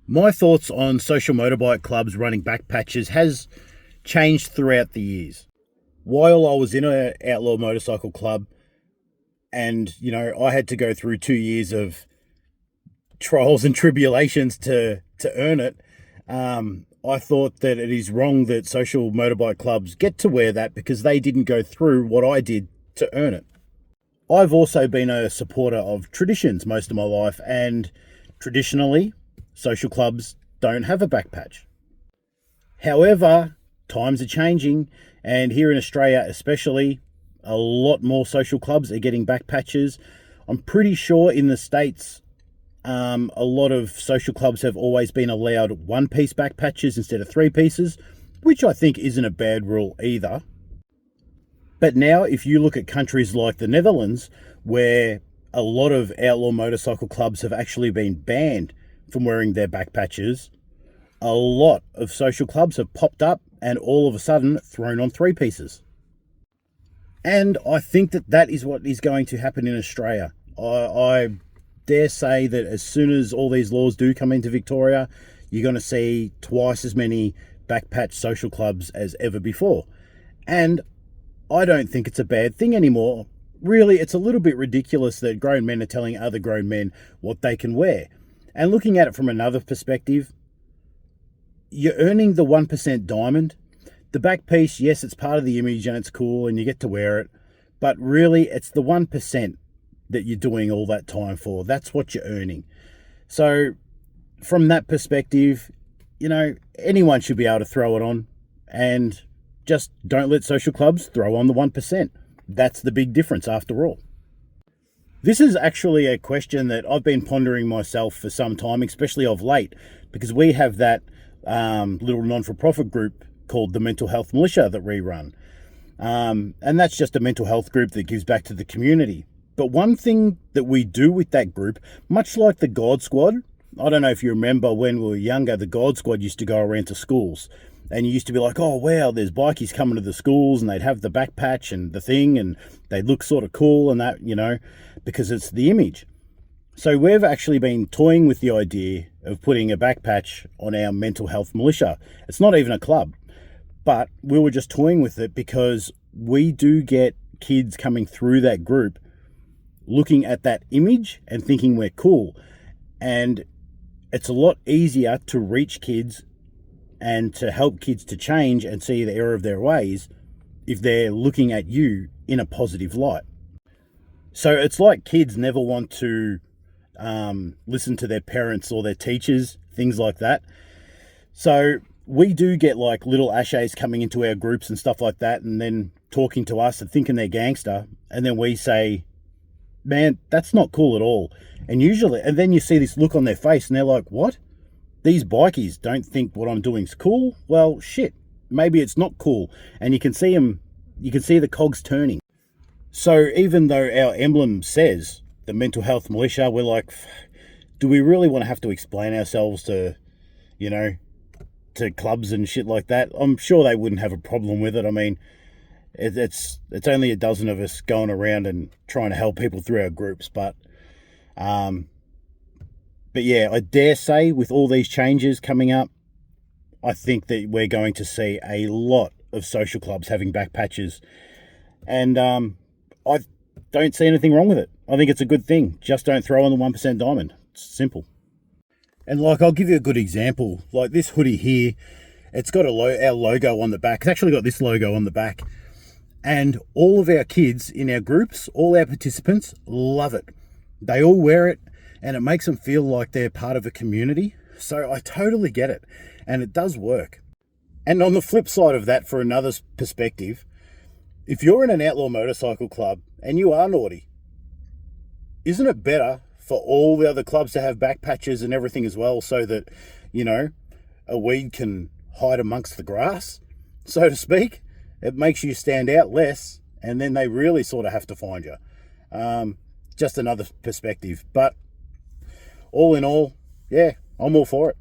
My thoughts on social motorbike clubs running back patches has changed throughout the years. While I was in an outlaw motorcycle club and, I had to go through 2 years of trials and tribulations to earn it, I thought that it is wrong that social motorbike clubs get to wear that because they didn't go through what I did to earn it. I've also been a supporter of traditions most of my life, and traditionally, social clubs don't have a back patch. However, times are changing, and here in Australia especially, a lot more social clubs are getting back patches. I'm pretty sure in the States, a lot of social clubs have always been allowed one-piece back patches instead of three pieces, which I think isn't a bad rule either. But now, if you look at countries like the Netherlands, where a lot of outlaw motorcycle clubs have actually been banned from wearing their back patches, a lot of social clubs have popped up and all of a sudden thrown on three pieces. And I think that is what is going to happen in Australia. I dare say that as soon as all these laws do come into Victoria, you're going to see twice as many back patch social clubs as ever before. And I don't think it's a bad thing anymore. Really, it's a little bit ridiculous that grown men are telling other grown men what they can wear. And looking at it from another perspective, you're earning the 1% diamond. The back piece, yes, it's part of the image and it's cool and you get to wear it. But really, it's the 1% that you're doing all that time for. That's what you're earning. So from that perspective, anyone should be able to throw it on, and just don't let social clubs throw on the 1%. That's the big difference after all. This is actually a question that I've been pondering myself for some time, especially of late, because we have that little non-for-profit group called the Mental Health Militia that we run. And that's just a mental health group that gives back to the community. But one thing that we do with that group, much like the God Squad, I don't know if you remember when we were younger, the God Squad used to go around to schools. And you used to be like, oh, wow, there's bikies coming to the schools, and they'd have the back patch and the thing, and they'd look sort of cool and that, because it's the image. So we've actually been toying with the idea of putting a back patch on our mental health militia. It's not even a club, but we were just toying with it because we do get kids coming through that group looking at that image and thinking we're cool. And it's a lot easier to reach kids and to help kids to change and see the error of their ways if they're looking at you in a positive light. So it's like kids never want to listen to their parents or their teachers, things like that. So we do get like little ashays coming into our groups and stuff like that, and then talking to us and thinking they're gangster. And then we say, man, that's not cool at all. And then you see this look on their face and they're like, what? These bikies don't think what I'm doing is cool? Well, shit, maybe it's not cool. And you can see the cogs turning. So even though our emblem says the mental health militia, we're like, do we really want to have to explain ourselves to clubs and shit like that? I'm sure they wouldn't have a problem with it. I mean, it's only a dozen of us going around and trying to help people through our groups. But yeah, I dare say with all these changes coming up, I think that we're going to see a lot of social clubs having back patches. And I don't see anything wrong with it. I think it's a good thing. Just don't throw on the 1% diamond. It's simple. And I'll give you a good example. Like this hoodie here, it's got our logo on the back. It's actually got this logo on the back. And all of our kids in our groups, all our participants love it. They all wear it, and it makes them feel like they're part of a community. So I totally get it. And it does work. And on the flip side of that, for another perspective, if you're in an outlaw motorcycle club and you are naughty, isn't it better for all the other clubs to have back patches and everything as well, so that, a weed can hide amongst the grass, so to speak? It makes you stand out less, and then they really sort of have to find you. Just another perspective. But all in all, yeah, I'm all for it.